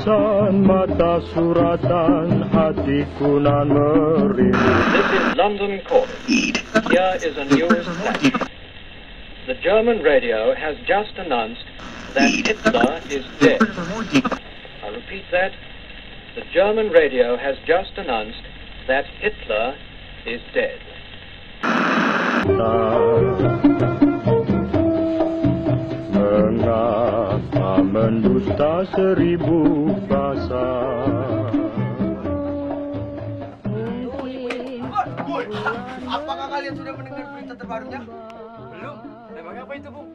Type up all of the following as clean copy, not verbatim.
tulisan, mata suratan, hatiku nan merindu. This is London Calling. Here is a news flash. The German radio has just announced that Hitler is dead. I repeat that. The German radio has just announced that Hitler is dead. Mengapa mendusta seribu bahasa? Apakah kalian sudah mendengar berita terbarunya? Belum. Memangnya apa itu, Bung?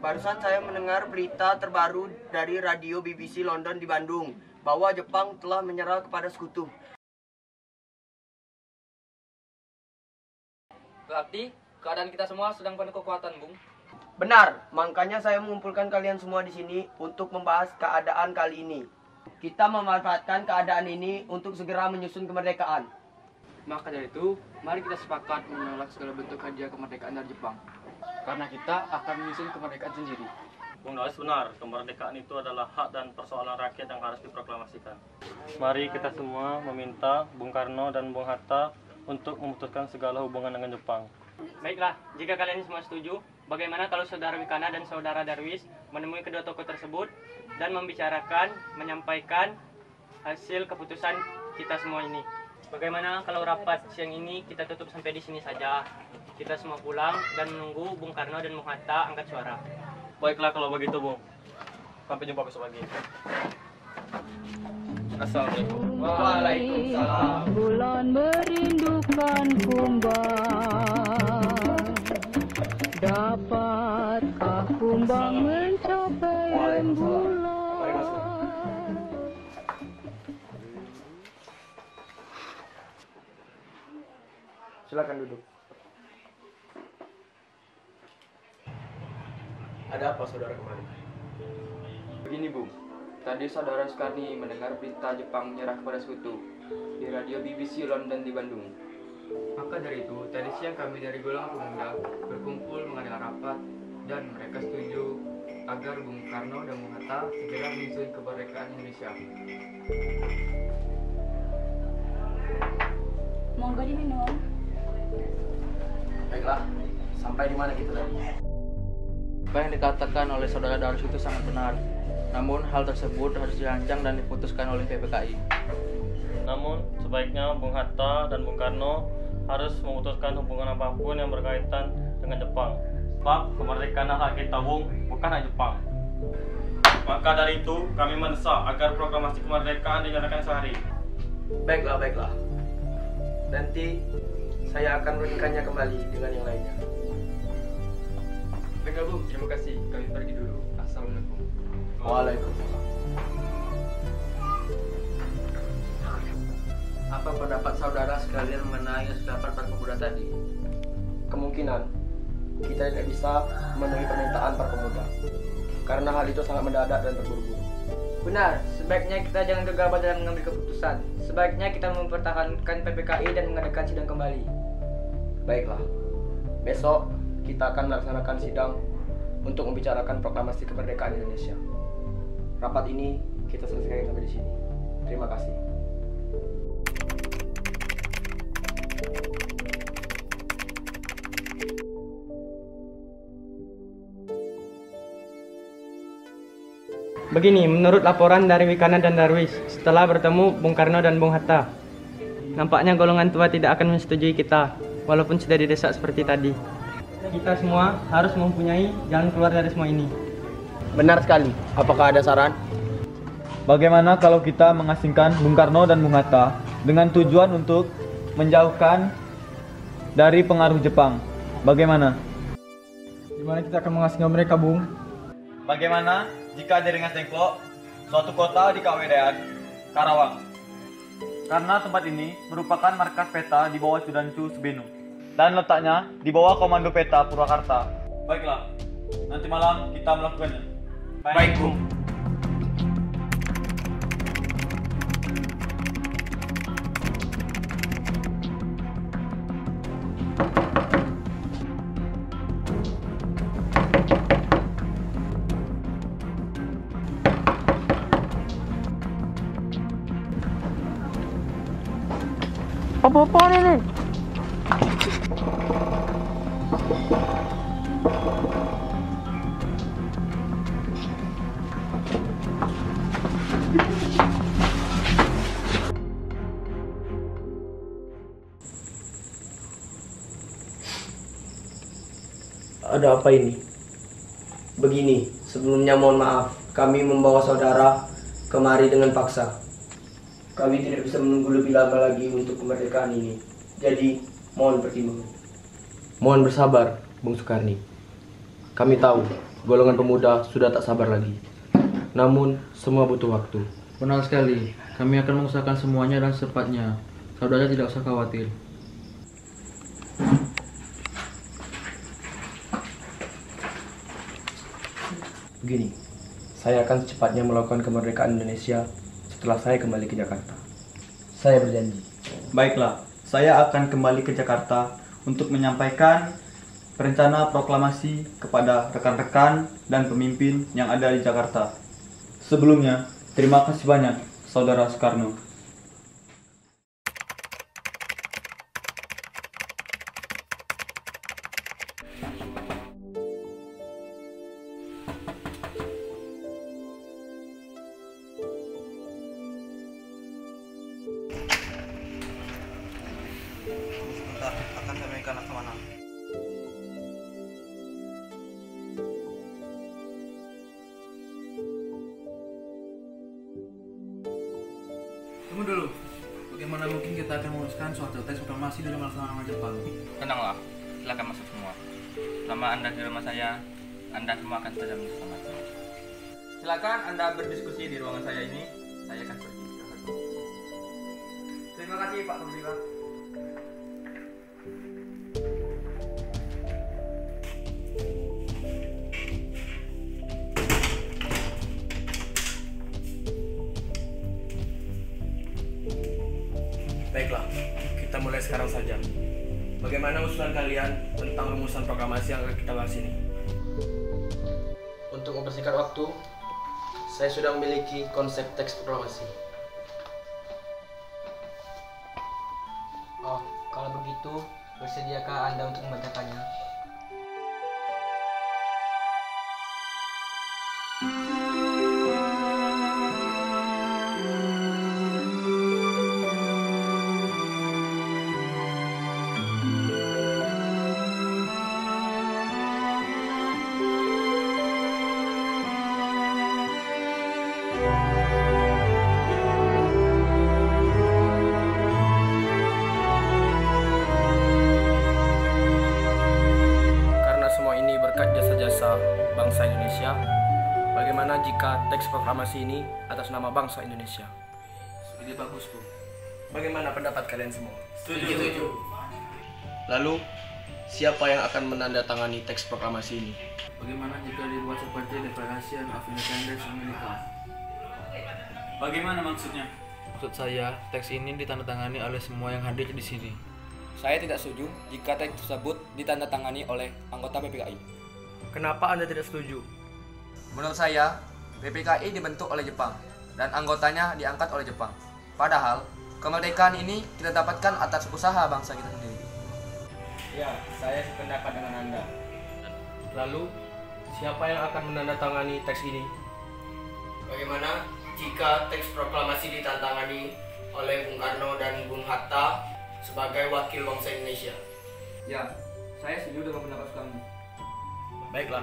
Barusan saya mendengar berita terbaru dari radio BBC London di Bandung bahwa Jepang telah menyerah kepada sekutu. Berarti keadaan kita semua sedang penuh kekuatan, Bung. Benar, makanya saya mengumpulkan kalian semua di sini untuk membahas keadaan kali ini. Kita memanfaatkan keadaan ini untuk segera menyusun kemerdekaan. Maka dari itu, mari kita sepakat menolak segala bentuk hadiah kemerdekaan dari Jepang. Karena kita akan menyusun kemerdekaan sendiri. Bung Noes benar, kemerdekaan itu adalah hak dan persoalan rakyat yang harus diproklamasikan. Mari kita semua meminta Bung Karno dan Bung Hatta untuk memutuskan segala hubungan dengan Jepang. Baiklah, jika kalian semua setuju, bagaimana kalau Saudara Wikana dan Saudara Darwis menemui kedua tokoh tersebut dan membicarakan, menyampaikan hasil keputusan kita semua ini. Bagaimana kalau rapat siang ini kita tutup sampai di sini saja? Kita semua pulang dan menunggu Bung Karno dan Bung Hatta angkat suara. Baiklah kalau begitu, Bung. Sampai jumpa besok pagi. Assalamualaikum. Waalaikumsalam. Bulan merindukan kumbang. Dapatkah kumbang mencapai rembulan? Silakan duduk. Ada apa saudara kemarin? Begini, Bung. Tadi Saudara Soekarni mendengar berita Jepang menyerah kepada sekutu di radio BBC London di Bandung. Maka dari itu, tadi siang kami dari golongan pemuda berkumpul mengadakan rapat dan mereka setuju agar Bung Karno dan Bung Hatta segera menyusun kemerdekaan Indonesia. Monggo diminum. Baiklah, sampai di mana kita tadi? Apa yang dikatakan oleh Saudara Darwis itu sangat benar. Namun hal tersebut harus dirancang dan diputuskan oleh PPKI. Namun, sebaiknya Bung Hatta dan Bung Karno harus memutuskan hubungan apapun yang berkaitan dengan Jepang. Pak, kemerdekaan hak kita, Bung, bukan hak Jepang. Maka dari itu, kami mendesak agar proklamasi kemerdekaan dinyatakan sehari. Baiklah. Nanti saya akan melanjutkannya kembali dengan yang lainnya. Baiklah, Bung, terima kasih. Kami pergi dulu. Assalamualaikum. Waalaikumsalam. Apa pendapat saudara sekalian mengenai ucapan para pemuda tadi? Kemungkinan kita tidak bisa memenuhi permintaan para pemuda karena hal itu sangat mendadak dan terburu-buru. Benar, sebaiknya kita jangan gegabah dalam mengambil keputusan. Sebaiknya kita mempertahankan PPKI dan mengadakan sidang kembali. Baiklah, besok kita akan melaksanakan sidang untuk membicarakan proklamasi kemerdekaan Indonesia. Rapat ini kita selesaikan sampai di sini. Terima kasih. Begini, menurut laporan dari Wikana dan Darwis, setelah bertemu Bung Karno dan Bung Hatta, nampaknya golongan tua tidak akan menyetujui kita, walaupun sudah didesak seperti tadi. Kita semua harus mempunyai jalan keluar dari semua ini. Benar sekali. Apakah ada saran? Bagaimana kalau kita mengasingkan Bung Karno dan Bung Hatta dengan tujuan untuk menjauhkan dari pengaruh Jepang? Bagaimana? Gimana kita akan mengasingkan mereka, Bung? Bagaimana jika di Rengas Dengklok, suatu kota di Kawedayan, Karawang? Karena tempat ini merupakan markas peta di bawah Sudancu Subenu dan letaknya di bawah Komando Peta Purwakarta. Baiklah, nanti malam kita melakukannya. Baik, Bung. apa ini? Ada apa ini? Begini, sebelumnya mohon maaf, kami membawa saudara kemari dengan paksa. Kami tidak bisa menunggu lebih lama lagi untuk kemerdekaan ini. Jadi, mohon pertimbangan. Mohon bersabar, Bung Sukarni. Kami tahu, golongan pemuda sudah tak sabar lagi. Namun, semua butuh waktu. Benar sekali. Kami akan mengusahakan semuanya dan secepatnya. Saudara tidak usah khawatir. Begini, saya akan secepatnya melakukan kemerdekaan Indonesia setelah saya kembali ke Jakarta. Saya berjanji. Baiklah, saya akan kembali ke Jakarta untuk menyampaikan rencana proklamasi kepada rekan-rekan dan pemimpin yang ada di Jakarta. Sebelumnya, terima kasih banyak, Saudara Soekarno. Sebentar, akan sampaikan kemana? Tunggu dulu. Bagaimana mungkin kita akan memutuskan suatu teks proklamasi dari melaksanakan Jepang? Tenanglah, silakan masuk semua. Selama Anda di rumah saya, Anda semua akan saja bersama. Silakan Anda berdiskusi di ruangan saya ini. Saya akan pergi. Terima kasih Pak Pembimbing. Baiklah, kita mulai sekarang saja. Bagaimana usulan kalian tentang rumusan proklamasi yang akan kita bahas ini? Untuk mempersingkat waktu, saya sudah memiliki konsep teks proklamasi. Oh, kalau begitu, bersediakah Anda untuk membacakannya? Bangsa Indonesia, bagaimana jika teks proklamasi ini atas nama bangsa Indonesia? Ide bagus, Bu. Bagaimana pendapat kalian semua? Setuju. Lalu, siapa yang akan menandatangani teks proklamasi ini? Bagaimana jika dibuat seperti Declaration of Independence Amerika? Bagaimana maksudnya? Maksud saya, teks ini ditandatangani oleh semua yang hadir di sini. Saya tidak setuju jika teks tersebut ditandatangani oleh anggota PPKI. Kenapa Anda tidak setuju? Menurut saya, PPKI dibentuk oleh Jepang dan anggotanya diangkat oleh Jepang. Padahal, kemerdekaan ini kita dapatkan atas usaha bangsa kita sendiri. Ya, saya sependapat dengan Anda. Lalu, siapa yang akan menandatangani teks ini? Bagaimana jika teks proklamasi ditandatangani oleh Bung Karno dan Bung Hatta sebagai wakil bangsa Indonesia? Ya, saya setuju dengan pendapat kamu. Baiklah,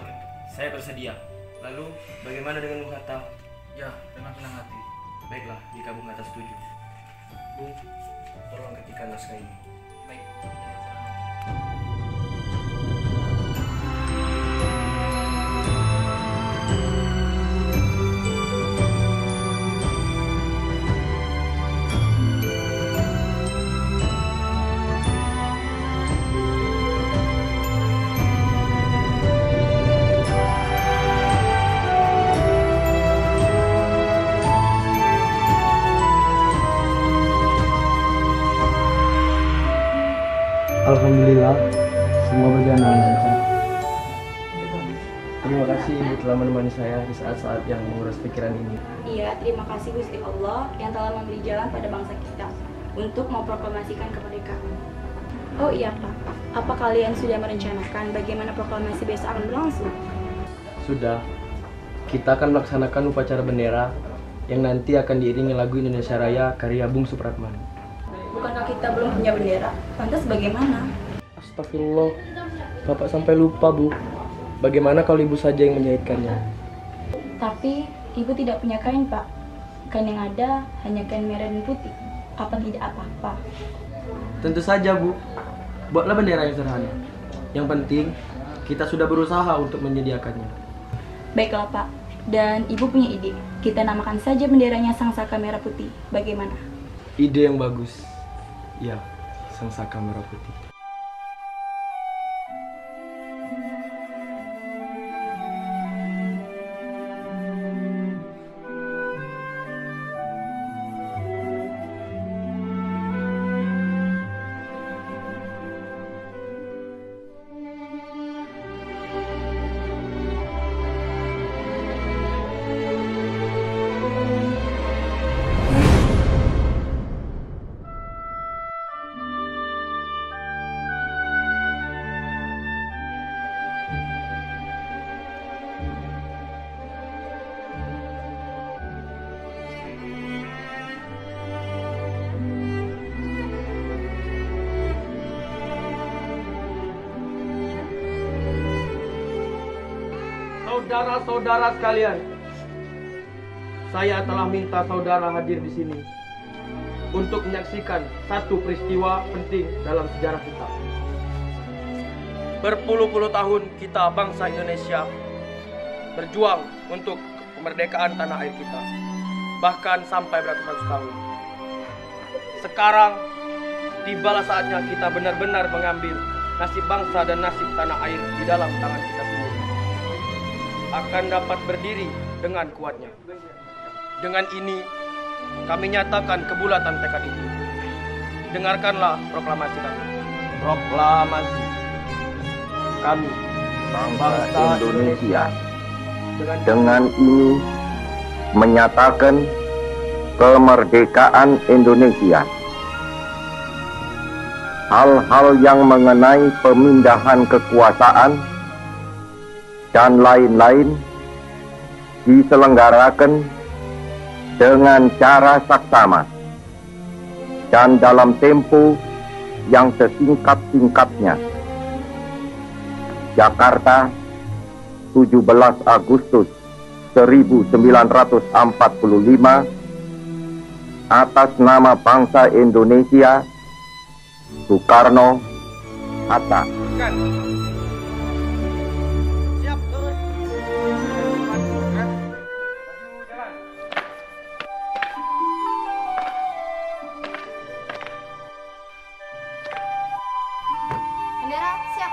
saya bersedia. Lalu, bagaimana dengan Bung Hatta? Ya, dengan senang hati. Baiklah, jika Bung Hatta setuju. Bung, tolong ketikkan naskah ini. Baik. Alhamdulillah, semua berjalan lancar. Terima kasih Ibu telah menemani saya di saat-saat yang menguras pikiran ini. Iya, terima kasih Gusti Allah yang telah memberi jalan pada bangsa kita. untuk memproklamasikan kemerdekaan. Oh iya Pak, apa kalian sudah merencanakan bagaimana proklamasi besok akan berlangsung? Sudah, kita akan melaksanakan upacara bendera yang nanti akan diiringi lagu Indonesia Raya karya Bung Supratman. Bukankah kita belum punya bendera? Lantas bagaimana? Astagfirullah, Bapak sampai lupa Bu. Bagaimana kalau Ibu saja yang menjahitkannya? Tapi Ibu tidak punya kain Pak. Kain yang ada hanya kain merah dan putih. Apa tidak apa-apa? Tentu saja Bu. Buatlah bendera yang sederhana. Yang penting, kita sudah berusaha untuk menyediakannya. Baiklah Pak, dan Ibu punya ide. Kita namakan saja benderanya Sang Saka Merah Putih. Bagaimana? Ide yang bagus. Ya, Sang Saka Merah Putih. Saudara-saudara sekalian, saya telah minta saudara hadir di sini untuk menyaksikan satu peristiwa penting dalam sejarah kita. Berpuluh-puluh tahun kita bangsa Indonesia berjuang untuk kemerdekaan tanah air kita, bahkan sampai beratus-ratus tahun. Sekarang tibalah saatnya kita benar-benar mengambil nasib bangsa dan nasib tanah air di dalam tangan kita sendiri. Akan dapat berdiri dengan kuatnya. Dengan ini, kami nyatakan kebulatan tekad itu. Dengarkanlah proklamasi kami. Proklamasi. Kami, bangsa Indonesia, dengan ini menyatakan kemerdekaan Indonesia. Hal-hal yang mengenai pemindahan kekuasaan dan lain-lain diselenggarakan dengan cara saksama dan dalam tempo yang sesingkat-singkatnya. Jakarta, 17 Agustus 1945, atas nama bangsa Indonesia, Soekarno, Hatta. Bendera siap.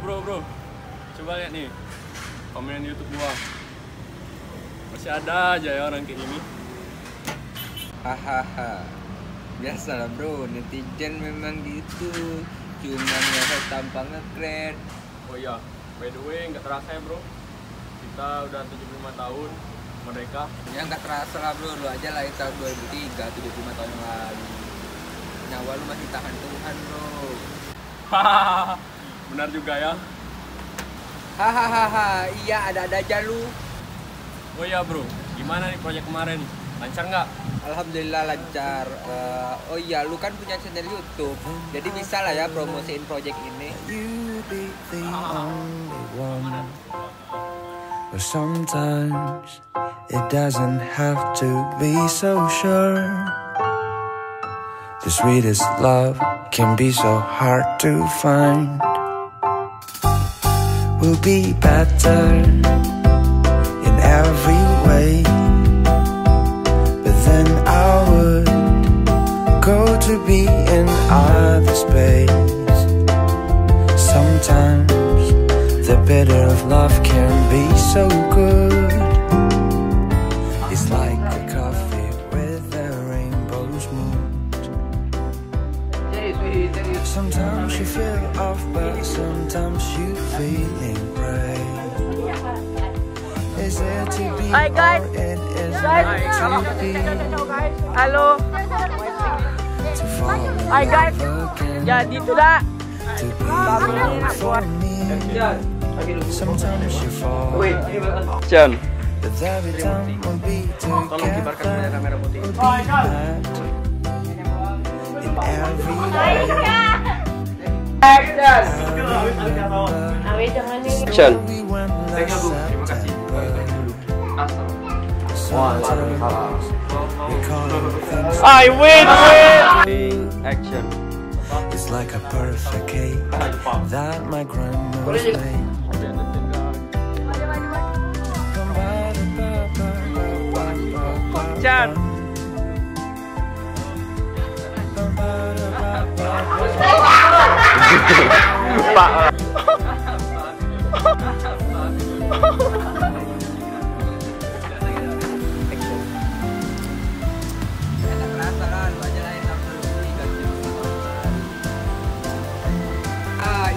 Bro. Coba lihat nih, komen YouTube gua. Masih ada aja ya orang kayak gini. Hahaha. Biasalah bro, netizen memang gitu. Cuman ya tampangnya keren. Oh iya, by the way nggak terasa ya bro. Kita udah 75 tahun merdeka. Ya nggak terasa lah bro, lu aja lahir tahun 2003, 75 tahun yang lalu. Nyawa lu masih tahan Tuhan bro. Hahaha, benar juga ya. Hahaha, iya ada-ada aja lu. Oh iya bro, gimana nih proyek kemarin? Lancar nggak? Alhamdulillah lancar. Oh iya, lu kan punya channel YouTube, jadi bisa lah ya promosiin proyek ini. But sometimes it doesn't have to be so sure. The sweetest love can be so hard to find. We'll be better in every way, but then I would go to be in other space. Sometimes the bitter of love can be so good. It's like a coffee with a rainbow's moon. Sometimes you feel off, but sometimes you feeling right. Is it to be or it is not to be? Halo. Hai guys. Jadi sudah. Sometimes you fall. Chan. Tolong kibarkan kamera putih. Action. Terima kasih. I win. Action. It's like a perfect cake that my grandma made. Chan. Pak.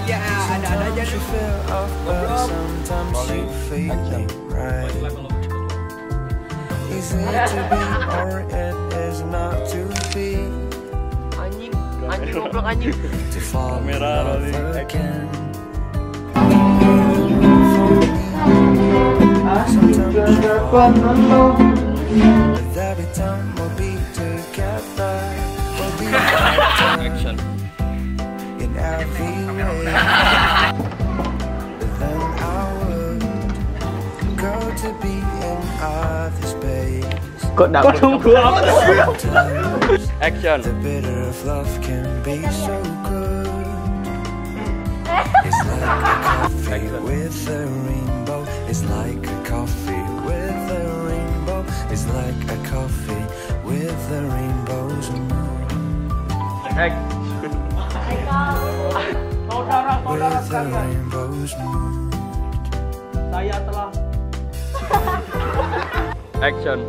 Iya, ada-ada aja You feel off, but sometimes you feeling right. Is it to be or it is not to be? Anjing goblok anjing. To fall in love again. Sometimes but every time we'll be together, we'll be Action. in every way. But then I would go to be in other space. Kok nunggu apa? Action. The bitter of love can be so good. It's like a coffee with a rainbow. It's like a coffee with a rainbow. It's like a coffee with a rainbow's moon. Saudara-saudara With a rainbow's moon. saya telah. Action.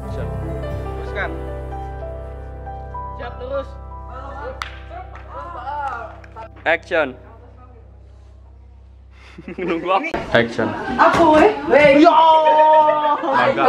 Action. Teruskan. Siap terus. Action. Nunggu apa? Action. Aku Ya. Baga.